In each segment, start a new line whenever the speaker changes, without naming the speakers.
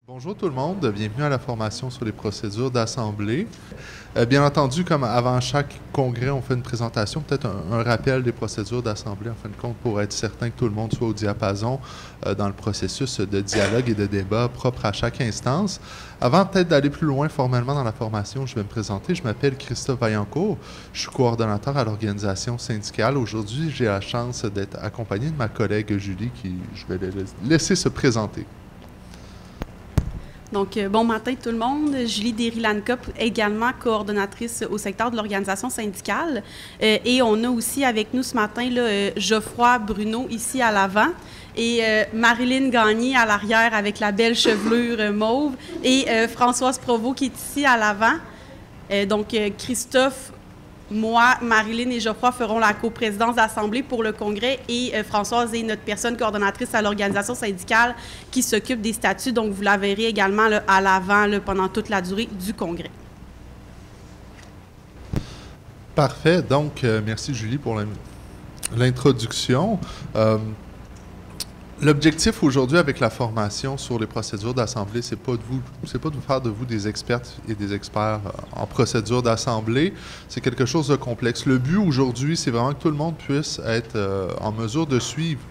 Bonjour tout le monde, bienvenue à la formation sur les procédures d'assemblée. Bien entendu, comme avant chaque congrès, on fait une présentation, peut-être un rappel des procédures d'assemblée, en fin de compte, pour être certain que tout le monde soit au diapason dans le processus de dialogue et de débat propre à chaque instance. Avant peut-être d'aller plus loin formellement dans la formation, je vais me présenter. Je m'appelle Christophe Vaillancourt, je suis coordonnateur à l'organisation syndicale. Aujourd'hui, j'ai la chance d'être accompagné de ma collègue Julie, qui je vais laisser se présenter.
Donc, bon matin tout le monde. Julie Derry-Lancop, également coordonnatrice au secteur de l'organisation syndicale. Et on a aussi avec nous ce matin là, Geoffroy Bruno ici à l'avant et Marilyn Gagné à l'arrière avec la belle chevelure mauve et Françoise Provost qui est ici à l'avant. Donc, Christophe, moi, Marilyn et Geoffroy feront la coprésidence d'Assemblée pour le congrès et Françoise est notre personne coordonnatrice à l'organisation syndicale qui s'occupe des statuts. Donc, vous la verrez également là, à l'avant pendant toute la durée du congrès.
Parfait. Donc, merci Julie pour l'introduction. L'objectif aujourd'hui avec la formation sur les procédures d'assemblée, c'est pas de faire de vous des expertes et des experts en procédures d'assemblée. C'est quelque chose de complexe. Le but aujourd'hui, c'est vraiment que tout le monde puisse être en mesure de suivre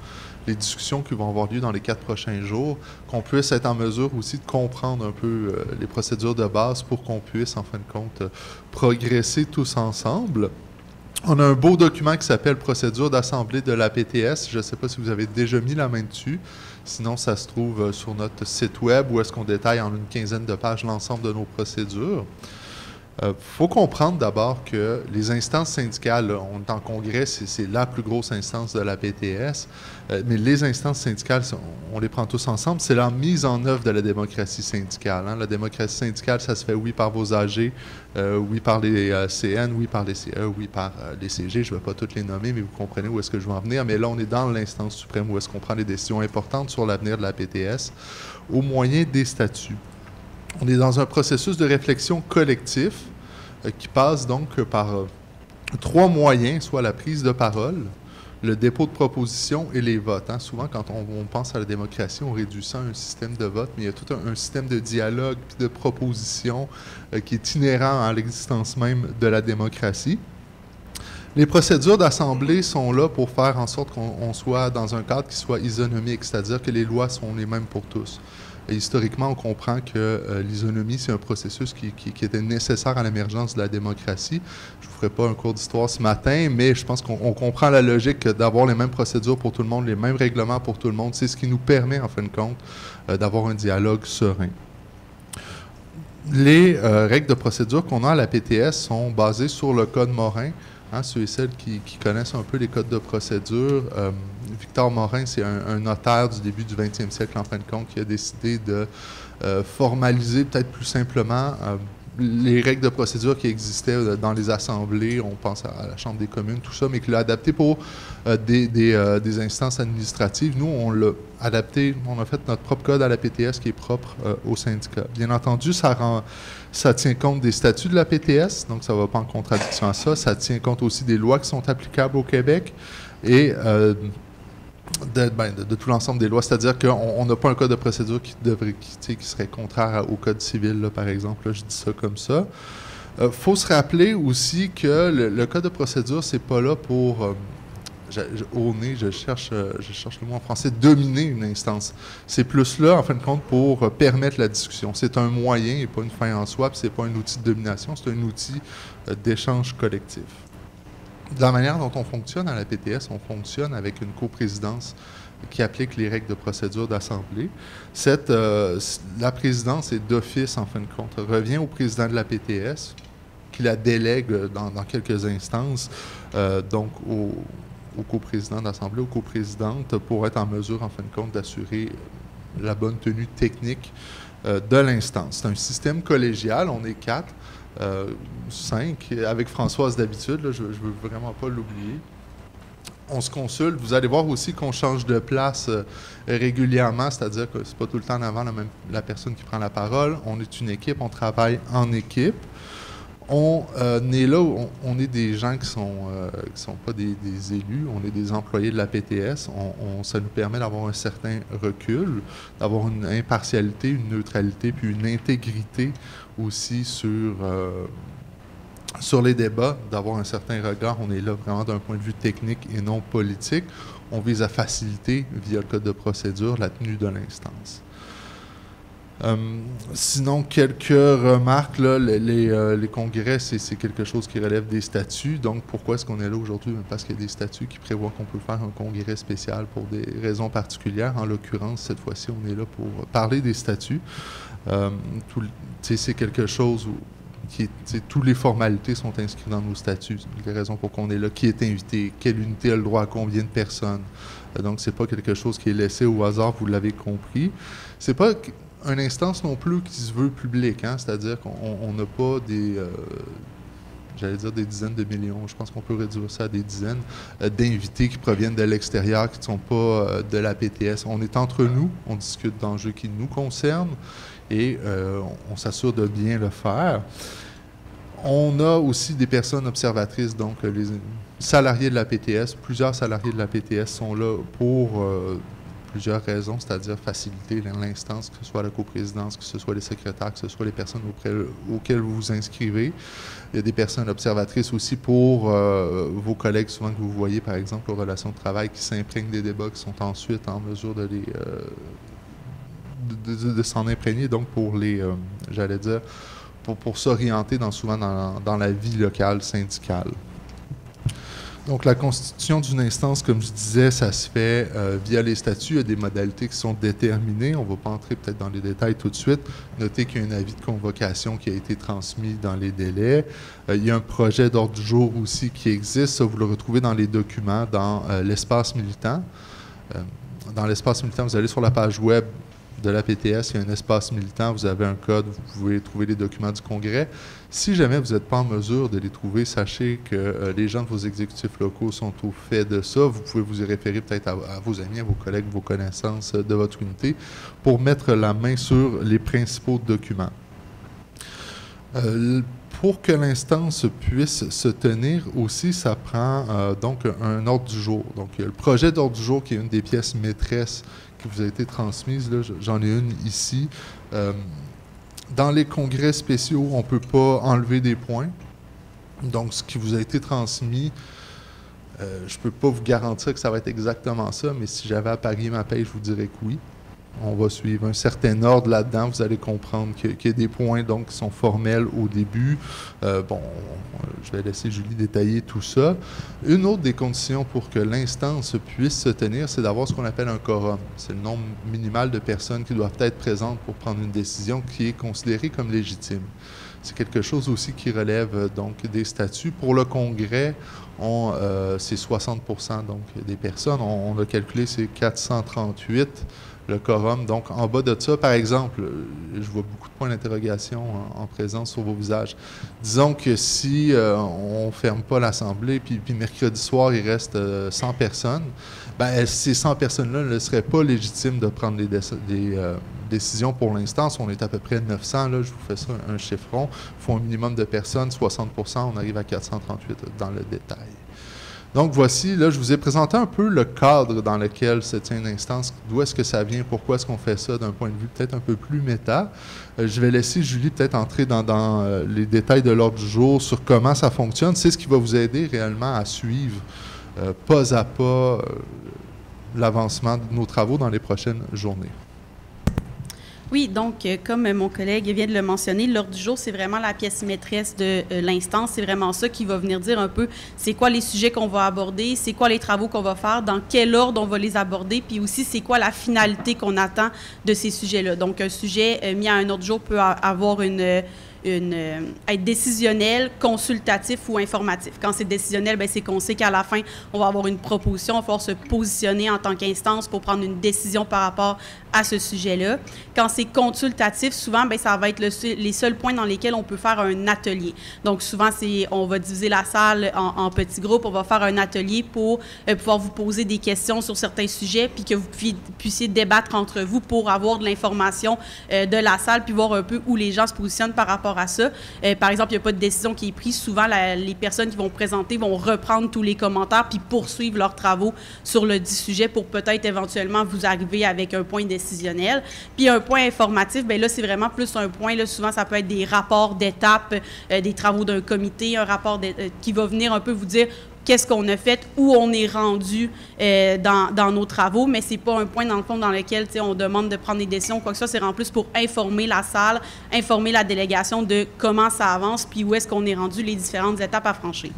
les discussions qui vont avoir lieu dans les 4 prochains jours, qu'on puisse être en mesure aussi de comprendre un peu les procédures de base pour qu'on puisse, en fin de compte, progresser tous ensemble. On a un beau document qui s'appelle « Procédure d'assemblée de la PTS ». Je ne sais pas si vous avez déjà mis la main dessus. Sinon, ça se trouve sur notre site web où est-ce qu'on détaille en une quinzaine de pages l'ensemble de nos procédures. Faut comprendre d'abord que les instances syndicales, là, on est en congrès, c'est la plus grosse instance de la PTS, mais les instances syndicales, on les prend tous ensemble, c'est la mise en œuvre de la démocratie syndicale. Hein. La démocratie syndicale, ça se fait oui par vos AG, oui par les CN, oui par les CE, oui par les CG, je ne vais pas toutes les nommer, mais vous comprenez où est-ce que je veux en venir. Mais là, on est dans l'instance suprême où est-ce qu'on prend les décisions importantes sur l'avenir de la PTS au moyen des statuts. On est dans un processus de réflexion collectif qui passe donc par 3 moyens, soit la prise de parole, le dépôt de propositions et les votes. Hein. Souvent, quand on pense à la démocratie, on réduit ça à un système de vote, mais il y a tout un système de dialogue et de propositions qui est inhérent à l'existence même de la démocratie. Les procédures d'assemblée sont là pour faire en sorte qu'on soit dans un cadre qui soit isonomique, c'est-à-dire que les lois sont les mêmes pour tous. Et historiquement, on comprend que l'isonomie, c'est un processus qui était nécessaire à l'émergence de la démocratie. Je ne vous ferai pas un cours d'histoire ce matin, mais je pense qu'on comprend la logique d'avoir les mêmes procédures pour tout le monde, les mêmes règlements pour tout le monde. C'est ce qui nous permet, en fin de compte, d'avoir un dialogue serein. Les règles de procédure qu'on a à la PTS sont basées sur le Code Morin. Hein, ceux et celles qui connaissent un peu les codes de procédure, Victor Morin, c'est un notaire du début du 20e siècle, en fin de compte, qui a décidé de formaliser peut-être plus simplement les règles de procédure qui existaient dans les assemblées, on pense à la Chambre des communes, tout ça, mais qu'il a adapté pour des instances administratives. Nous, on l'a adapté, on a fait notre propre code à la PTS qui est propre au syndicat. Bien entendu, ça tient compte des statuts de la PTS, donc ça ne va pas en contradiction à ça. Ça tient compte aussi des lois qui sont applicables au Québec et de tout l'ensemble des lois. C'est-à-dire qu'on n'a pas un code de procédure qui serait contraire au code civil, là, par exemple. Là, je dis ça comme ça. Faut se rappeler aussi que le code de procédure, c'est pas là pour... au nez, je cherche le mot en français, dominer une instance. C'est plus là, en fin de compte, pour permettre la discussion. C'est un moyen et pas une fin en soi, puis c'est pas un outil de domination, c'est un outil d'échange collectif. De la manière dont on fonctionne à la PTS, on fonctionne avec une coprésidence qui applique les règles de procédure d'assemblée. La présidence est d'office, en fin de compte, revient au président de la PTS, qui la délègue dans quelques instances, donc au coprésident d'Assemblée, aux coprésidentes, pour être en mesure, en fin de compte, d'assurer la bonne tenue technique de l'instance. C'est un système collégial, on est 4, 5, avec Françoise d'habitude, je ne veux vraiment pas l'oublier. On se consulte. Vous allez voir aussi qu'on change de place régulièrement, c'est-à-dire que ce n'est pas tout le temps en avant la personne qui prend la parole. On est une équipe, on travaille en équipe. On est là, on est des gens qui sont pas des élus, on est des employés de la PTS. Ça nous permet d'avoir un certain recul, d'avoir une impartialité, une neutralité, puis une intégrité aussi sur les débats, d'avoir un certain regard. On est là vraiment d'un point de vue technique et non politique. On vise à faciliter, via le code de procédure, la tenue de l'instance. Sinon, quelques remarques. Là, les congrès, c'est quelque chose qui relève des statuts. Donc, pourquoi est-ce qu'on est là aujourd'hui? Parce qu'il y a des statuts qui prévoient qu'on peut faire un congrès spécial pour des raisons particulières. En l'occurrence, cette fois-ci, on est là pour parler des statuts. C'est quelque chose où toutes les formalités sont inscrites dans nos statuts. Les raisons pour qu'on est là, qui est invité, quelle unité a le droit à combien de personnes. Donc, c'est pas quelque chose qui est laissé au hasard, vous l'avez compris. C'est pas une instance non plus qui se veut publique, hein? C'est-à-dire qu'on n'a pas des dizaines de millions, je pense qu'on peut réduire ça à des dizaines d'invités qui proviennent de l'extérieur, qui ne sont pas de la PTS. On est entre nous, on discute d'enjeux qui nous concernent et on s'assure de bien le faire. On a aussi des personnes observatrices, donc les salariés de la PTS, plusieurs salariés de la PTS sont là pour plusieurs raisons, c'est-à-dire faciliter l'instance, que ce soit la coprésidence, que ce soit les secrétaires, que ce soit les personnes auxquelles vous vous inscrivez. Il y a des personnes observatrices aussi pour vos collègues, souvent que vous voyez, par exemple, aux relations de travail, qui s'imprègnent des débats, qui sont ensuite en mesure de s'en imprégner, donc pour les, pour s'orienter souvent dans la vie locale, syndicale. Donc, la constitution d'une instance, comme je disais, ça se fait via les statuts. Il y a des modalités qui sont déterminées. On ne va pas entrer peut-être dans les détails tout de suite. Notez qu'il y a un avis de convocation qui a été transmis dans les délais. Il y a un projet d'ordre du jour aussi qui existe. Ça, vous le retrouvez dans les documents, dans l'espace militant. Dans l'espace militant, vous allez sur la page web de la PTS, il y a un espace militant, vous avez un code, vous pouvez trouver les documents du congrès. Si jamais vous n'êtes pas en mesure de les trouver, sachez que les gens de vos exécutifs locaux sont au fait de ça. Vous pouvez vous y référer peut-être à vos amis, à vos collègues, vos connaissances de votre unité pour mettre la main sur les principaux documents. Pour que l'instance puisse se tenir aussi, ça prend donc un ordre du jour. Donc, il y a le projet d'ordre du jour qui est une des pièces maîtresses qui vous a été transmise. J'en ai une ici. Dans les congrès spéciaux, on ne peut pas enlever des points. Donc, ce qui vous a été transmis, je ne peux pas vous garantir que ça va être exactement ça, mais si j'avais à parier ma paye, je vous dirais que oui. On va suivre un certain ordre là-dedans. Vous allez comprendre qu'il y a des points donc, qui sont formels au début. Je vais laisser Julie détailler tout ça. Une autre des conditions pour que l'instance puisse se tenir, c'est d'avoir ce qu'on appelle un quorum. C'est le nombre minimal de personnes qui doivent être présentes pour prendre une décision qui est considérée comme légitime. C'est quelque chose aussi qui relève donc des statuts. Pour le congrès, c'est 60% donc, des personnes. On a calculé, c'est 438. Le quorum. Donc, en bas de ça, par exemple, je vois beaucoup de points d'interrogation en présence sur vos visages. Disons que si on ne ferme pas l'Assemblée, puis mercredi soir, il reste 100 personnes, bien, ces 100 personnes-là ne seraient pas légitimes de prendre des décisions pour l'instant. On est à peu près 900, là, je vous fais ça un chiffron. Il faut un minimum de personnes, 60%, on arrive à 438 dans le détail. Donc, voici, là, je vous ai présenté un peu le cadre dans lequel se tient une instance, d'où est-ce que ça vient, pourquoi est-ce qu'on fait ça d'un point de vue peut-être un peu plus méta. Je vais laisser Julie peut-être entrer dans les détails de l'ordre du jour sur comment ça fonctionne. C'est ce qui va vous aider réellement à suivre pas à pas l'avancement de nos travaux dans les prochaines journées.
Oui, donc, comme mon collègue vient de le mentionner, l'ordre du jour, c'est vraiment la pièce maîtresse de l'instance. C'est vraiment ça qui va venir dire un peu c'est quoi les sujets qu'on va aborder, c'est quoi les travaux qu'on va faire, dans quel ordre on va les aborder, puis aussi c'est quoi la finalité qu'on attend de ces sujets-là. Donc, un sujet mis à un ordre du jour peut avoir être décisionnel, consultatif ou informatif. Quand c'est décisionnel, bien, c'est qu'on sait qu'à la fin, on va avoir une proposition, il va falloir se positionner en tant qu'instance pour prendre une décision par rapport à ce sujet-là. Quand c'est consultatif, souvent, bien, ça va être les seuls points dans lesquels on peut faire un atelier. Donc, souvent, on va diviser la salle en petits groupes, on va faire un atelier pour pouvoir vous poser des questions sur certains sujets, puis que vous puissiez débattre entre vous pour avoir de l'information de la salle, puis voir un peu où les gens se positionnent par rapport rapport à ça. Par exemple, il n'y a pas de décision qui est prise. Souvent, les personnes qui vont présenter vont reprendre tous les commentaires puis poursuivre leurs travaux sur le dit sujet pour peut-être éventuellement vous arriver avec un point décisionnel. Puis un point informatif, bien là, c'est vraiment plus un point, là, souvent ça peut être des rapports d'étape, des travaux d'un comité, un rapport qui va venir un peu vous dire qu'est-ce qu'on a fait, où on est rendu dans nos travaux, mais c'est pas un point, dans le fond, dans lequel on demande de prendre des décisions, quoi que ce soit. C'est en plus pour informer la salle, informer la délégation de comment ça avance, puis où est-ce qu'on est rendu, les différentes étapes à franchir.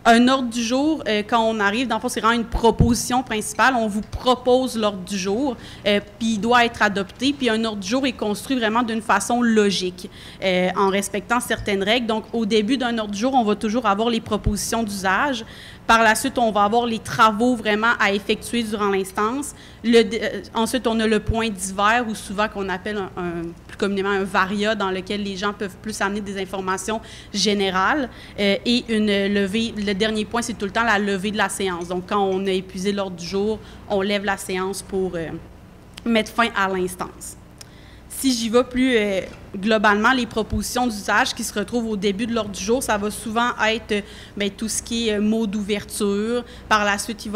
Un ordre du jour, quand on arrive, dans le fond, c'est vraiment une proposition principale. On vous propose l'ordre du jour, puis il doit être adopté. Puis un ordre du jour est construit vraiment d'une façon logique, en respectant certaines règles. Donc, au début d'un ordre du jour, on va toujours avoir les propositions d'usage. Par la suite, on va avoir les travaux vraiment à effectuer durant l'instance. Ensuite, on a le point divers, ou souvent qu'on appelle plus communément un varia, dans lequel les gens peuvent plus amener des informations générales. Et une levée, le dernier point, c'est tout le temps la levée de la séance. Donc, quand on a épuisé l'ordre du jour, on lève la séance pour mettre fin à l'instance. Si j'y vais plus globalement, les propositions d'usage qui se retrouvent au début de l'ordre du jour, ça va souvent être tout ce qui est mot d'ouverture. Par la suite,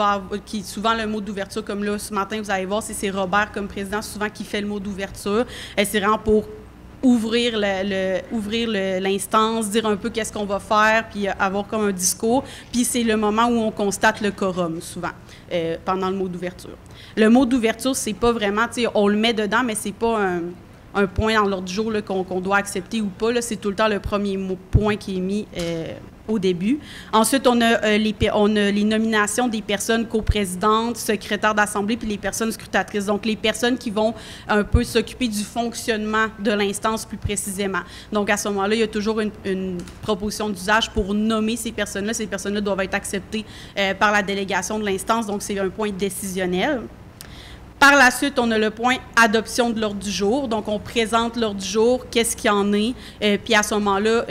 souvent le mot d'ouverture, comme là, ce matin, vous allez voir, c'est Robert comme président souvent qui fait le mot d'ouverture. C'est vraiment pour ouvrir l'instance, dire un peu qu'est-ce qu'on va faire, puis avoir comme un discours. Puis c'est le moment où on constate le quorum, souvent, pendant le mot d'ouverture. Le mot d'ouverture, c'est pas vraiment, on le met dedans, mais c'est pas un point dans l'ordre du jour qu'on doit accepter ou pas. C'est tout le temps le premier point qui est mis au début. Ensuite, on a les nominations des personnes coprésidentes, secrétaires d'assemblée, puis les personnes scrutatrices. Donc, les personnes qui vont un peu s'occuper du fonctionnement de l'instance plus précisément. Donc, à ce moment-là, il y a toujours une proposition d'usage pour nommer ces personnes-là. Ces personnes-là doivent être acceptées par la délégation de l'instance. Donc, c'est un point décisionnel. Par la suite, on a le point adoption de l'ordre du jour. Donc, on présente l'ordre du jour, qu'est-ce qu'il y en est. Puis à ce moment-là,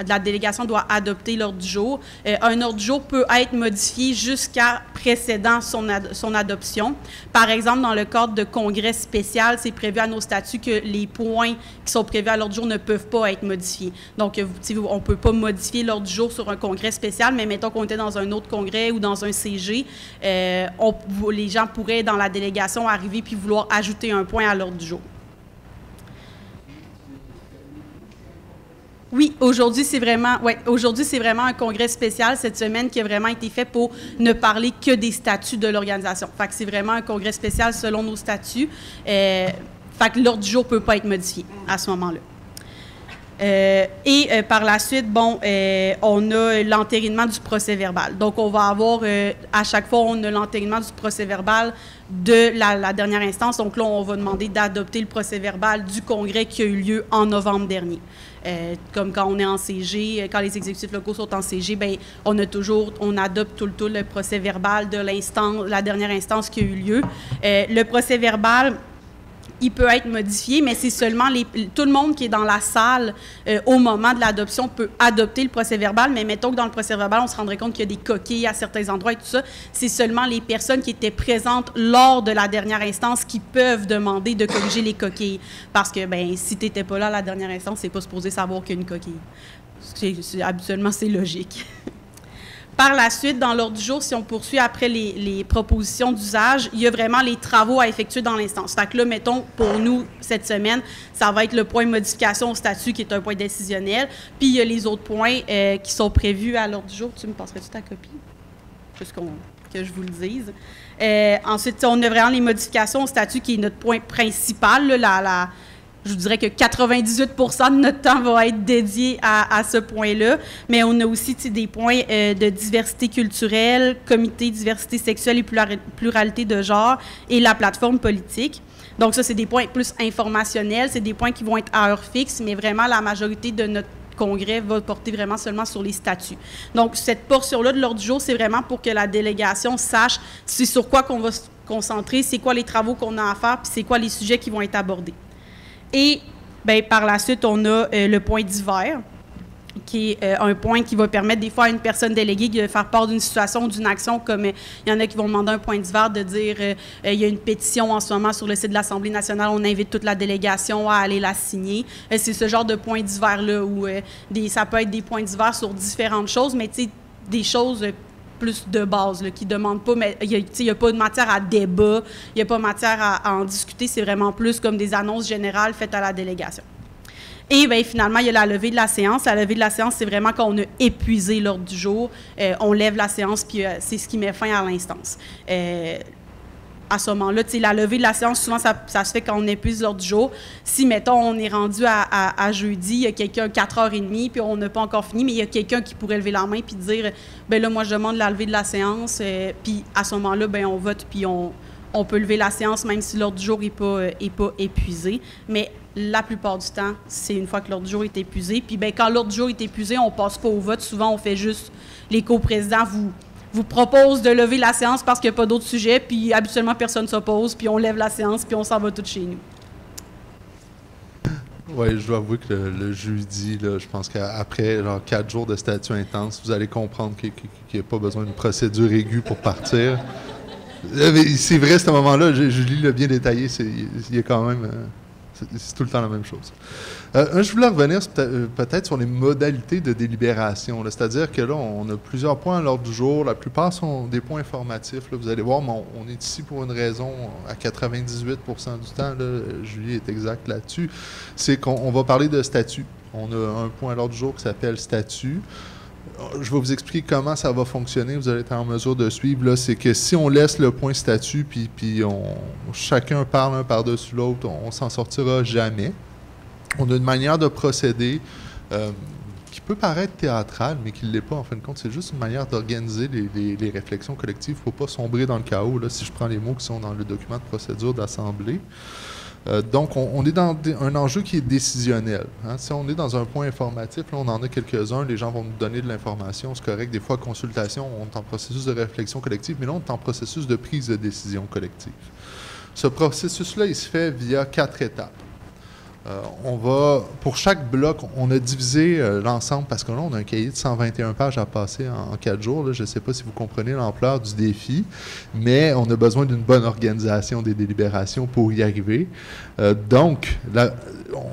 la délégation doit adopter l'ordre du jour. Un ordre du jour peut être modifié jusqu'à précédant son adoption. Par exemple, dans le cadre de congrès spécial, c'est prévu à nos statuts que les points qui sont prévus à l'ordre du jour ne peuvent pas être modifiés. Donc, on ne peut pas modifier l'ordre du jour sur un congrès spécial, mais mettons qu'on était dans un autre congrès ou dans un CG, les gens pourraient, dans la délégation, arriver puis vouloir ajouter un point à l'ordre du jour. Oui, aujourd'hui, c'est vraiment un congrès spécial cette semaine qui a vraiment été fait pour ne parler que des statuts de l'organisation. Fait que c'est vraiment un congrès spécial selon nos statuts. Fait que l'ordre du jour ne peut pas être modifié à ce moment-là. Par la suite, on a l'entérinement du procès-verbal. Donc, on va avoir, à chaque fois, on a l'entérinement du procès-verbal de la dernière instance. Donc là, on va demander d'adopter le procès-verbal du congrès qui a eu lieu en novembre dernier. Comme quand on est en CG, quand les exécutifs locaux sont en CG, on adopte tout le procès-verbal de la dernière instance qui a eu lieu. Le procès-verbal, il peut être modifié, mais c'est seulement tout le monde qui est dans la salle au moment de l'adoption peut adopter le procès-verbal, mais mettons que dans le procès-verbal, on se rendrait compte qu'il y a des coquilles à certains endroits et tout ça. C'est seulement les personnes qui étaient présentes lors de la dernière instance qui peuvent demander de corriger les coquilles. Parce que, si tu n'étais pas là à la dernière instance, c'est pas supposé savoir qu'il y a une coquille. Habituellement, c'est logique. Par la suite, dans l'ordre du jour, si on poursuit après les propositions d'usage, il y a vraiment les travaux à effectuer dans l'instance. Fait que là, mettons, pour nous, cette semaine, ça va être le point modification au statut qui est un point décisionnel. Puis, il y a les autres points qui sont prévus à l'ordre du jour. Tu me passerais-tu ta copie? Juste que je vous le dise. Ensuite, on a vraiment les modifications au statut qui est notre point principal, je vous dirais que 98% de notre temps va être dédié à ce point-là, mais on a aussi des points de diversité culturelle, comité diversité sexuelle et pluralité de genre et la plateforme politique. Donc ça, c'est des points plus informationnels, c'est des points qui vont être à heure fixe, mais vraiment la majorité de notre congrès va porter vraiment seulement sur les statuts. Donc cette portion-là de l'ordre du jour, c'est vraiment pour que la délégation sache c'est sur quoi qu'on va se concentrer, c'est quoi les travaux qu'on a à faire, puis c'est quoi les sujets qui vont être abordés. Et par la suite, on a le point divers, qui est un point qui va permettre des fois à une personne déléguée de faire part d'une situation ou d'une action, comme il y en a qui vont demander un point divers, de dire il y a une pétition en ce moment sur le site de l'Assemblée nationale, on invite toute la délégation à aller la signer. C'est ce genre de point divers-là où ça peut être des points divers sur différentes choses, mais tu sais, des choses plus de base, là, qui ne demandent pas, mais il n'y a pas de matière à débat, il n'y a pas matière à en discuter, c'est vraiment plus comme des annonces générales faites à la délégation. Et bien, finalement, il y a la levée de la séance. La levée de la séance, c'est vraiment quand on a épuisé l'ordre du jour. On lève la séance, puis c'est ce qui met fin à l'instance. À ce moment-là, la levée de la séance, souvent, ça se fait quand on épuise l'ordre du jour. Si, mettons, on est rendu à jeudi, il y a quelqu'un 4h30, puis on n'a pas encore fini, mais il y a quelqu'un qui pourrait lever la main puis dire « Bien là, moi, je demande la levée de la séance. Puis à ce moment-là, bien, on vote, puis on peut lever la séance, même si l'ordre du jour n'est pas épuisé. Mais la plupart du temps, c'est une fois que l'ordre du jour est épuisé. Puis bien, quand l'ordre du jour est épuisé, on ne passe pas au vote. Souvent, on fait juste, les coprésidents vous proposent de lever la séance parce qu'il n'y a pas d'autres sujets, puis habituellement, personne ne s'oppose, puis on lève la séance, puis on s'en va tous chez nous.
Oui, je dois avouer que le jeudi, là, je pense qu'après 4 jours de statut intense, vous allez comprendre qu'il n'y a pas besoin d'une procédure aiguë pour partir. C'est vrai, ce moment-là, Julie l'a bien détaillé, il y a quand même... c'est tout le temps la même chose. Je voulais revenir peut-être sur les modalités de délibération. C'est-à-dire que là, on a plusieurs points à l'ordre du jour. La plupart sont des points informatifs. Là. Vous allez voir, mais on est ici pour une raison à 98% du temps. Là, Julie est exacte là-dessus. C'est qu'on va parler de statut. On a un point à l'ordre du jour qui s'appelle statut. Je vais vous expliquer comment ça va fonctionner. Vous allez être en mesure de suivre. C'est que si on laisse le point statut, puis chacun parle un par-dessus l'autre, on s'en sortira jamais. On a une manière de procéder qui peut paraître théâtrale, mais qui ne l'est pas en fin de compte. C'est juste une manière d'organiser les réflexions collectives. Il ne faut pas sombrer dans le chaos, là, si je prends les mots qui sont dans le document de procédure d'Assemblée. Donc, on est dans un enjeu qui est décisionnel. Hein. Si on est dans un point informatif, là, on en a quelques-uns, les gens vont nous donner de l'information, c'est correct. Des fois, consultation, on est en processus de réflexion collective, mais là, on est en processus de prise de décision collective. Ce processus-là, il se fait via 4 étapes. Pour chaque bloc, on a divisé l'ensemble, parce que là, on a un cahier de 121 pages à passer en 4 jours. Là. Je ne sais pas si vous comprenez l'ampleur du défi, mais on a besoin d'une bonne organisation des délibérations pour y arriver. Donc,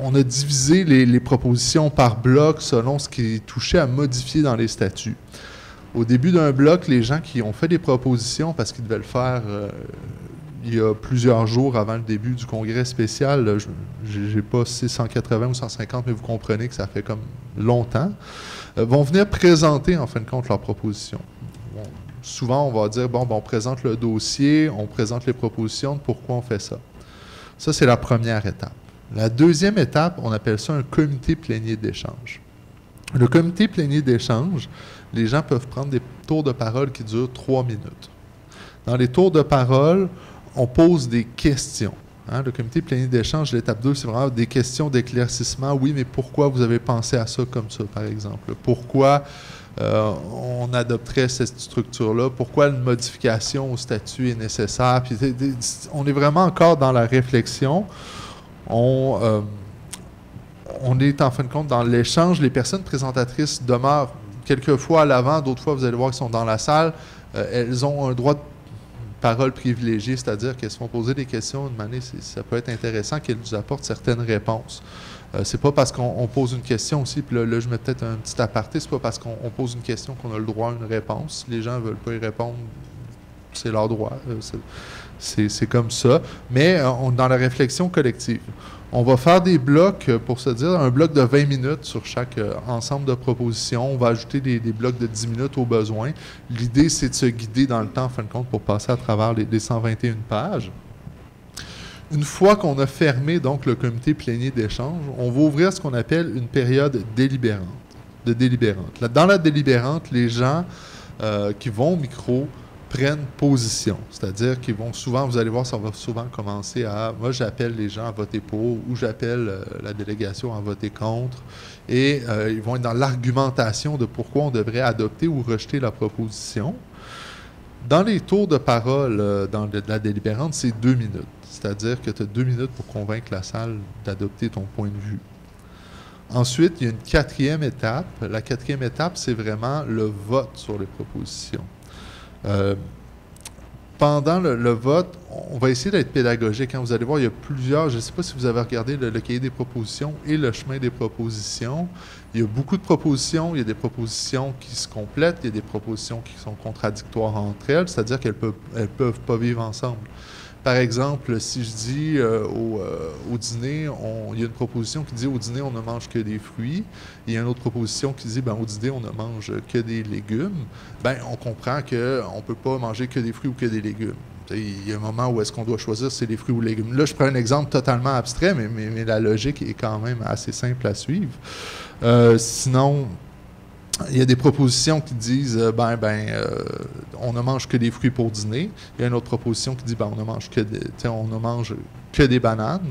on a divisé les propositions par bloc selon ce qui touchait à modifier dans les statuts. Au début d'un bloc, les gens qui ont fait des propositions, parce qu'ils devaient le faire il y a plusieurs jours avant le début du congrès spécial, je n'ai pas 180 ou 150, mais vous comprenez que ça fait comme longtemps, vont venir présenter en fin de compte leurs propositions. Bon, souvent, on va dire, on présente le dossier, on présente les propositions, de pourquoi on fait ça. Ça, c'est la première étape. La deuxième étape, on appelle ça un comité plénier d'échange. Le comité plénier d'échange, les gens peuvent prendre des tours de parole qui durent 3 minutes. Dans les tours de parole, on pose des questions. Hein? Le comité plénier d'échange, l'étape 2, c'est vraiment des questions d'éclaircissement. Oui, mais pourquoi vous avez pensé à ça comme ça, par exemple? Pourquoi on adopterait cette structure-là? Pourquoi une modification au statut est nécessaire? Puis, on est vraiment encore dans la réflexion. On est en fin de compte dans l'échange. Les personnes présentatrices demeurent quelques fois à l'avant, d'autres fois, vous allez voir qu'elles sont dans la salle. Elles ont un droit de parole privilégiée, c'est-à-dire qu'elles se font poser des questions de manière, ça peut être intéressant qu'elles nous apportent certaines réponses. C'est pas parce qu'on pose une question aussi, puis là je mets peut-être un petit aparté, c'est pas parce qu'on pose une question qu'on a le droit à une réponse. Si les gens ne veulent pas y répondre, c'est leur droit. C'est comme ça. Mais dans la réflexion collective, on va faire des blocs, pour se dire, un bloc de 20 minutes sur chaque ensemble de propositions. On va ajouter des blocs de 10 minutes au besoin. L'idée, c'est de se guider dans le temps, en fin de compte, pour passer à travers les 121 pages. Une fois qu'on a fermé donc le comité plénier d'échange, on va ouvrir ce qu'on appelle une période délibérante. Dans la délibérante, les gens qui vont au micro prennent position. C'est-à-dire qu'ils vont souvent, vous allez voir, ça va souvent commencer à « moi, j'appelle les gens à voter pour » ou « j'appelle la délégation à voter contre ». Et ils vont être dans l'argumentation de pourquoi on devrait adopter ou rejeter la proposition. Dans les tours de parole dans la délibérante, c'est 2 minutes. C'est-à-dire que tu as 2 minutes pour convaincre la salle d'adopter ton point de vue. Ensuite, il y a une quatrième étape. La quatrième étape, c'est vraiment le vote sur les propositions. Pendant le vote, on va essayer d'être pédagogique. Quand vous allez voir, il y a plusieurs, je ne sais pas si vous avez regardé le cahier des propositions et le chemin des propositions. Il y a beaucoup de propositions, il y a des propositions qui se complètent, il y a des propositions qui sont contradictoires entre elles, c'est-à-dire qu'elles peuvent pas vivre ensemble. Par exemple, si je dis au dîner, il y a une proposition qui dit au dîner, on ne mange que des fruits. Il y a une autre proposition qui dit au dîner, on ne mange que des légumes. On comprend qu'on ne peut pas manger que des fruits ou que des légumes. Il y a un moment où est-ce qu'on doit choisir, c'est les fruits ou les légumes. Là, je prends un exemple totalement abstrait, mais la logique est quand même assez simple à suivre. Sinon, il y a des propositions qui disent on ne mange que des fruits pour dîner. Il y a une autre proposition qui dit on ne mange que des bananes.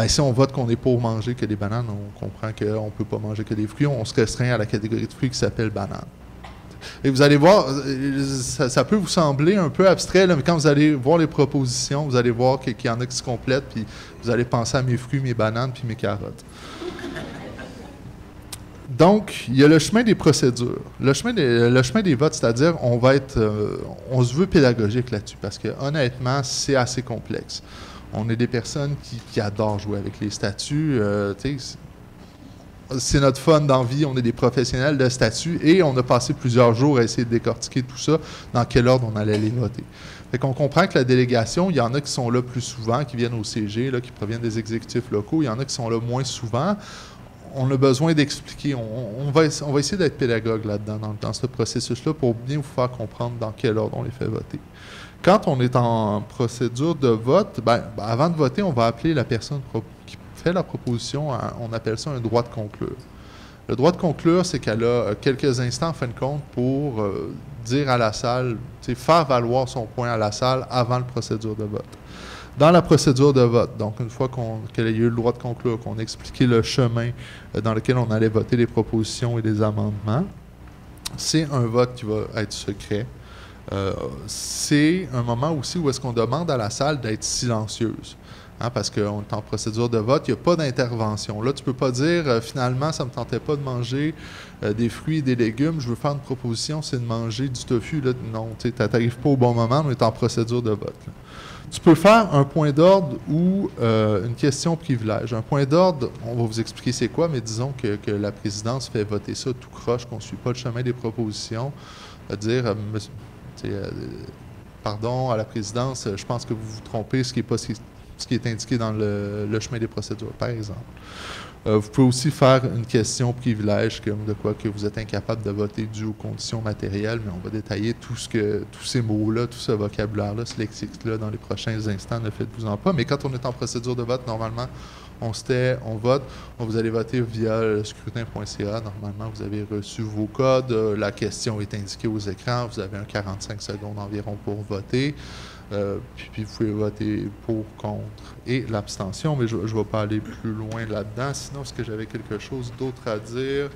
Si on vote qu'on est pour manger que des bananes, on comprend qu'on ne peut pas manger que des fruits. On se restreint à la catégorie de fruits qui s'appelle banane. Et vous allez voir, ça peut vous sembler un peu abstrait, là, mais quand vous allez voir les propositions, vous allez voir qu'il y en a qui se complètent, puis vous allez penser à mes fruits, mes bananes, puis mes carottes. Donc, il y a le chemin des procédures. Le chemin des votes, c'est-à-dire, on se veut pédagogique là-dessus, parce que honnêtement, c'est assez complexe. On est des personnes qui adorent jouer avec les statuts. C'est notre fun dans la vie, on est des professionnels de statuts, et on a passé plusieurs jours à essayer de décortiquer tout ça, dans quel ordre on allait les voter. Fait qu'on comprend que la délégation, il y en a qui sont là plus souvent, qui viennent au CG, là, qui proviennent des exécutifs locaux, il y en a qui sont là moins souvent. On a besoin d'expliquer. On va essayer d'être pédagogue là-dedans, dans ce processus-là, pour bien vous faire comprendre dans quel ordre on les fait voter. Quand on est en procédure de vote, avant de voter, on va appeler la personne qui fait la proposition, on appelle ça un droit de conclure. Le droit de conclure, c'est qu'elle a quelques instants, en fin de compte, pour dire à la salle, faire valoir son point à la salle avant la procédure de vote. Dans la procédure de vote, donc une fois qu'elle a eu le droit de conclure, qu'on a expliqué le chemin dans lequel on allait voter les propositions et les amendements, c'est un vote qui va être secret. C'est un moment aussi où est-ce qu'on demande à la salle d'être silencieuse. Parce qu'on est en procédure de vote, il n'y a pas d'intervention. Là, tu ne peux pas dire, finalement, ça ne me tentait pas de manger des fruits et des légumes, je veux faire une proposition, c'est de manger du tofu. Là, non, tu n'arrives pas au bon moment, on est en procédure de vote. Là. Tu peux faire un point d'ordre ou une question privilège. Un point d'ordre, on va vous expliquer c'est quoi, mais disons que la présidence fait voter ça tout croche, qu'on ne suit pas le chemin des propositions, dire, pardon, à la présidence, je pense que vous vous trompez, ce qui est indiqué dans le chemin des procédures, par exemple. Vous pouvez aussi faire une question privilège, comme de quoi que vous êtes incapable de voter dû aux conditions matérielles, mais on va détailler tous ces mots-là, tout ce vocabulaire-là, ce lexique-là dans les prochains instants, ne faites-vous-en pas. Mais quand on est en procédure de vote, normalement, on vote. Vous allez voter via le scrutin.ca. Normalement, vous avez reçu vos codes. La question est indiquée aux écrans. Vous avez 45 secondes environ pour voter. Puis vous pouvez voter pour, contre et l'abstention, mais je ne vais pas aller plus loin là-dedans. Sinon, est-ce que j'avais quelque chose d'autre à dire?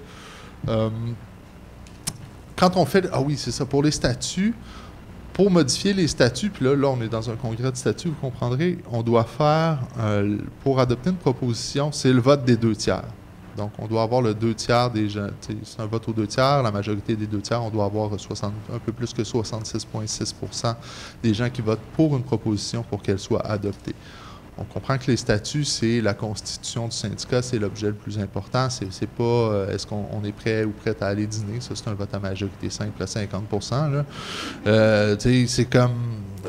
Quand on fait... Ah oui, c'est ça, pour les statuts, pour modifier les statuts, puis là, on est dans un congrès de statuts, vous comprendrez, on doit faire, pour adopter une proposition, c'est le vote des 2/3. Donc, on doit avoir le 2/3 des gens. C'est un vote aux 2/3. La majorité des 2/3, on doit avoir un peu plus que 66,6% des gens qui votent pour une proposition pour qu'elle soit adoptée. On comprend que les statuts, c'est la constitution du syndicat, c'est l'objet le plus important. C'est pas est-ce qu'on est prêt ou prête à aller dîner. Ça, c'est un vote à majorité simple à 50%. Là. C'est comme,